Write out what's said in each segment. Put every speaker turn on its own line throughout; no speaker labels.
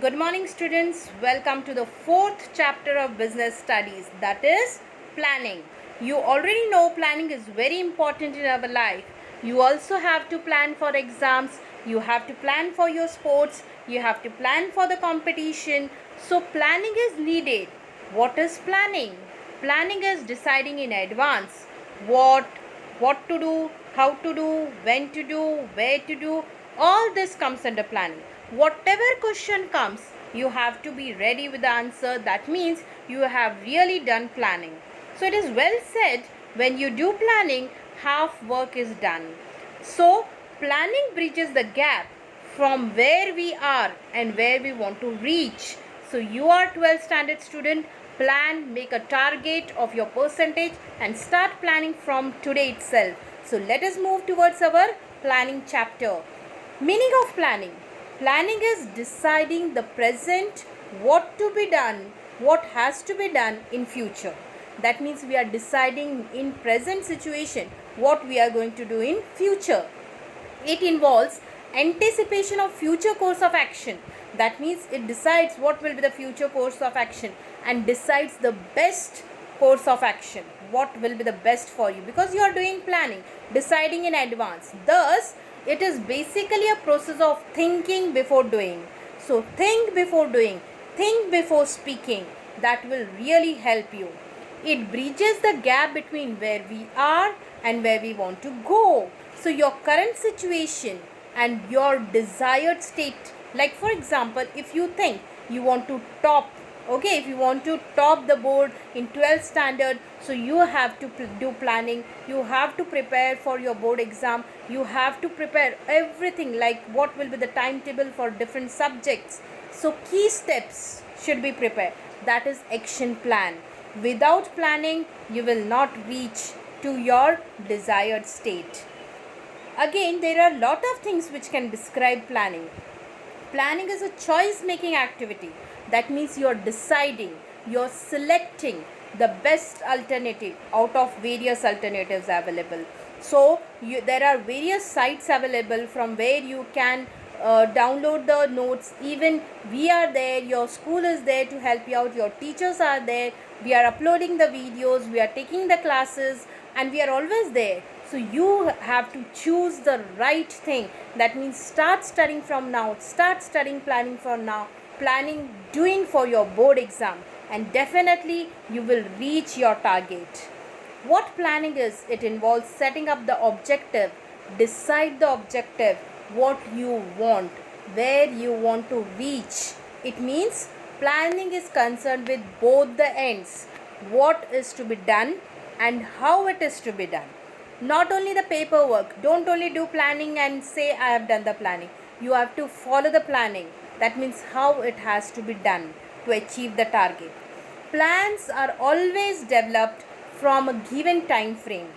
Good morning, students. Welcome to the fourth chapter of business studies, that is planning. You already know planning is very important in our life. You also have to plan for exams, you have to plan for your sports, you have to plan for the competition. So, planning is needed. What is planning? Planning is deciding in advance what to do, how to do, when to do, where to do. All this comes under planning. Whatever question comes, you have to be ready with the answer. That means you have really done planning. So it is well said, when you do planning, half work is done. So planning bridges the gap from where we are and where we want to reach. So you are 12th standard student, plan, make a target of your percentage and start planning from today itself. So let us move towards our planning chapter. Meaning of planning. Planning is deciding the present, what to be done, what has to be done in future. That means we are deciding in present situation what we are going to do in future. It involves anticipation of future course of action. That means it decides what will be the future course of action and decides the best course of action, what will be the best for you, because you are doing planning, deciding in advance. Thus it is basically a process of thinking before doing. So think before doing, think before speaking. That will really help you. It bridges the gap between where we are and where we want to go. So your current situation and your desired state, like for example, if you think you want to top, okay, if you want to top the board in 12th standard, so you have to do planning, you have to prepare for your board exam, you have to prepare everything, like what will be the timetable for different subjects. So key steps should be prepared. That is action plan. Without planning, you will not reach to your desired state. Again, there are a lot of things which can describe planning. Planning is a choice making activity. That means you are deciding, you are selecting the best alternative out of various alternatives available. So there are various sites available from where you can download the notes. Even we are there, your school is there to help you out, your teachers are there, we are uploading the videos, we are taking the classes, and we are always there. So you have to choose the right thing. That means start studying from now, start studying planning from now, planning doing for your board exam, and definitely you will reach your target. What planning is? It involves setting up the objective, decide the objective, what you want, where you want to reach. It means planning is concerned with both the ends, what is to be done and how it is to be done. Not only the paperwork, don't only do planning and say I have done the planning. You have to follow the planning. That means how it has to be done to achieve the target. Plans are always developed from a given time frame.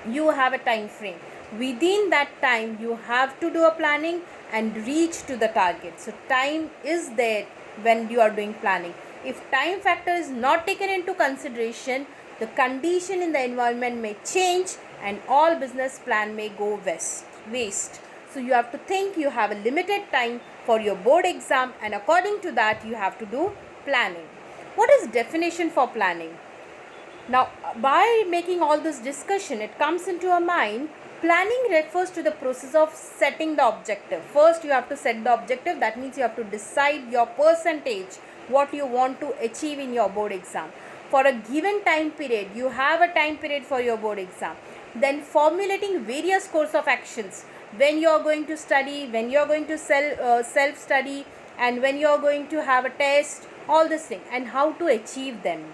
You have a time frame. Within that time, you have to do a planning and reach to the target. So time is there when you are doing planning. If time factor is not taken into consideration, the condition in the environment may change and all business plan may go waste. So you have to think you have a limited time for your board exam, and according to that you have to do planning. What is definition for planning? Now, by making all this discussion, it comes into our mind, planning refers to the process of setting the objective. First, you have to set the objective. That means you have to decide your percentage, what you want to achieve in your board exam. For a given time period, you have a time period for your board exam. Then formulating various course of actions. When you are going to study, when you are going to self-study, and when you are going to have a test, all this thing, and how to achieve them.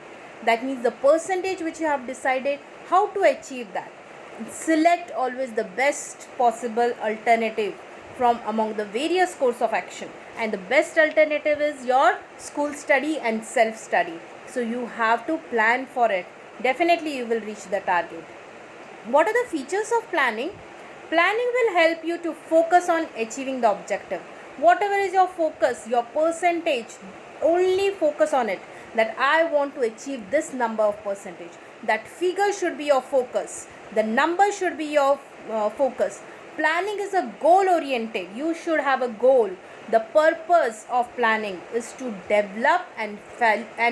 That means the percentage which you have decided, how to achieve that. Select always the best possible alternative from among the various course of action, and the best alternative is your school study and self study. So you have to plan for it. Definitely you will reach the target. What are the features of planning? Planning will help you to focus on achieving the objective. Whatever is your focus, your percentage, only focus on it. That I want to achieve this number of percentage. That figure should be your focus. The number should be your focus. Planning is a goal oriented. You should have a goal. The purpose of planning is to develop and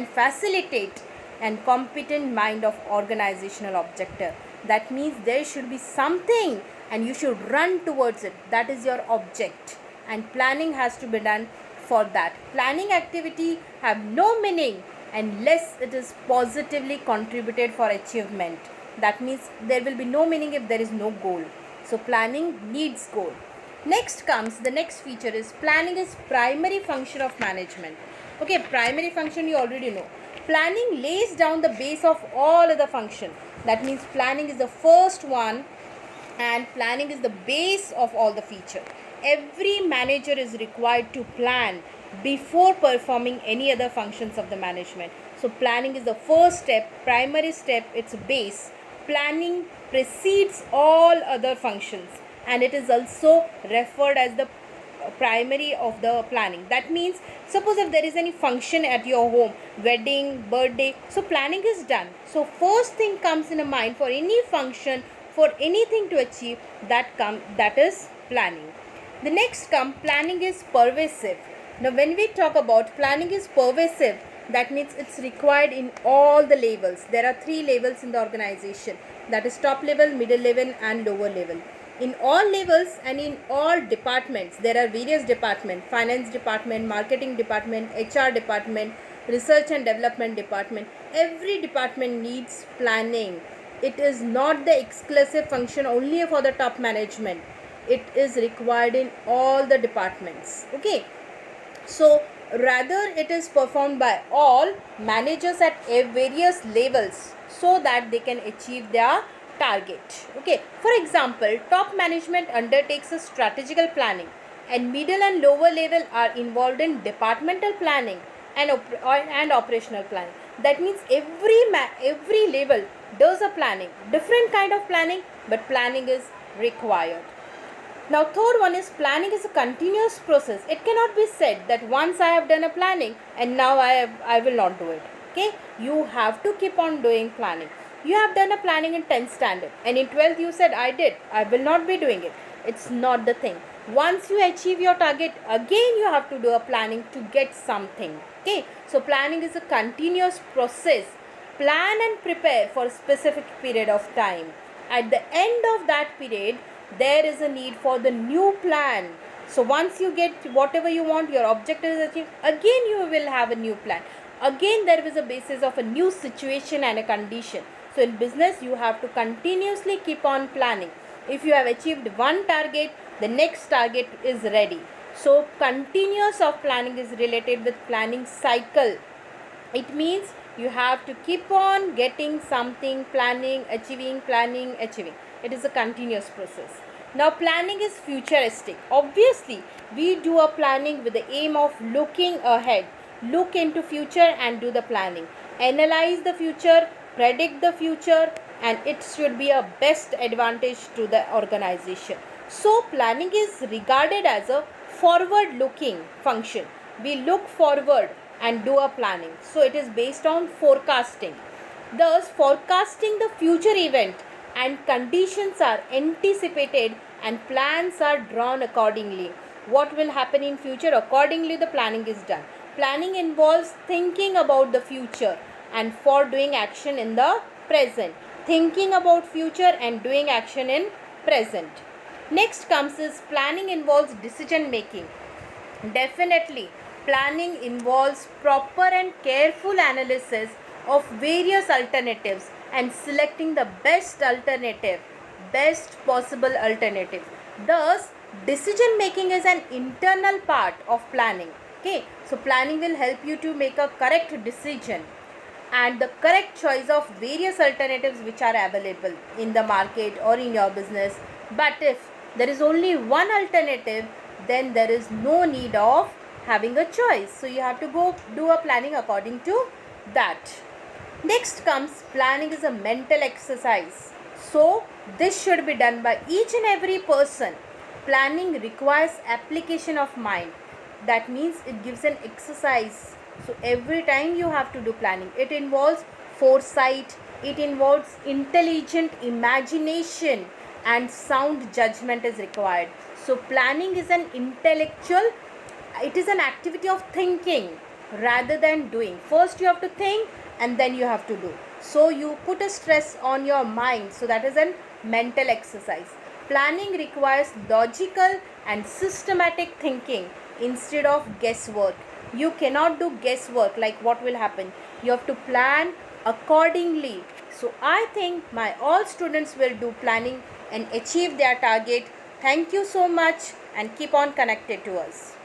facilitate and competent mind of organizational objective. That means there should be something and you should run towards it. That is your object, and planning has to be done for that. Planning activity have no meaning unless it is positively contributed for achievement. That means there will be no meaning if there is no goal. So planning needs goal. Next comes the next feature is planning is primary function of management. Okay, primary function you already know. Planning lays down the base of all other function. That means planning is the first one and planning is the base of all the feature. Every manager is required to plan before performing any other functions of the management. So planning is the first step, primary step, it's base. Planning precedes all other functions and it is also referred as the primary of the planning. That means suppose if there is any function at your home, wedding, birthday, so planning is done. So first thing comes in a mind for any function, for anything to achieve, that is planning. The next planning is pervasive. Now when we talk about planning is pervasive, that means it's required in all the levels. There are 3 levels in the organization, that is top level, middle level and lower level. In all levels and in all departments, there are various departments: finance department, marketing department, HR department, research and development department. Every department needs planning. It is not the exclusive function only for the top management. It is required in all the departments. Okay, so rather it is performed by all managers at various levels so that they can achieve their target. Okay, for example, top management undertakes a strategical planning and middle and lower level are involved in departmental planning and operational planning. That means every level does a planning, different kind of planning, but planning is required. Now third one is planning is a continuous process. It cannot be said that once I have done a planning and now I will not do it. Okay, you have to keep on doing planning. You have done a planning in 10th standard and in 12th you said I will not be doing it. It's not the thing. Once you achieve your target, again you have to do a planning to get something. Okay, so planning is a continuous process. Plan and prepare for a specific period of time. At the end of that period, there is a need for the new plan. So once you get whatever you want, your objective is achieved, again you will have a new plan. Again there is a basis of a new situation and a condition. So in business you have to continuously keep on planning. If you have achieved one target, the next target is ready. So continuous of planning is related with planning cycle. It means you have to keep on getting something, planning, achieving, planning, achieving. It is a continuous process. Now planning is futuristic. Obviously we do a planning with the aim of looking ahead, look into future and do the planning, analyze the future, predict the future, and it should be a best advantage to the organization. So planning is regarded as a forward looking function. We look forward and do a planning. So it is based on forecasting. Thus forecasting the future event and conditions are anticipated and plans are drawn accordingly. What will happen in future, accordingly the planning is done. Planning involves thinking about the future and for doing action in the present. Thinking about future and doing action in present. Next comes is planning involves decision making. Definitely planning involves proper and careful analysis of various alternatives and selecting the best possible alternative. Thus decision making is an internal part of planning. Okay, so planning will help you to make a correct decision and the correct choice of various alternatives which are available in the market or in your business. But if there is only one alternative, then there is no need of having a choice. So you have to go do a planning according to that. Next comes planning is a mental exercise. So this should be done by each and every person. Planning requires application of mind. That means it gives an exercise. So every time you have to do planning. It involves foresight, it involves intelligent imagination and sound judgment is required. So planning is an intellectual It is an activity of thinking rather than doing. First you have to think and then you have to do. So you put a stress on your mind. So that is a mental exercise. Planning requires logical and systematic thinking instead of guesswork. You cannot do guesswork like what will happen. You have to plan accordingly. So I think my all students will do planning and achieve their target. Thank you so much and keep on connected to us.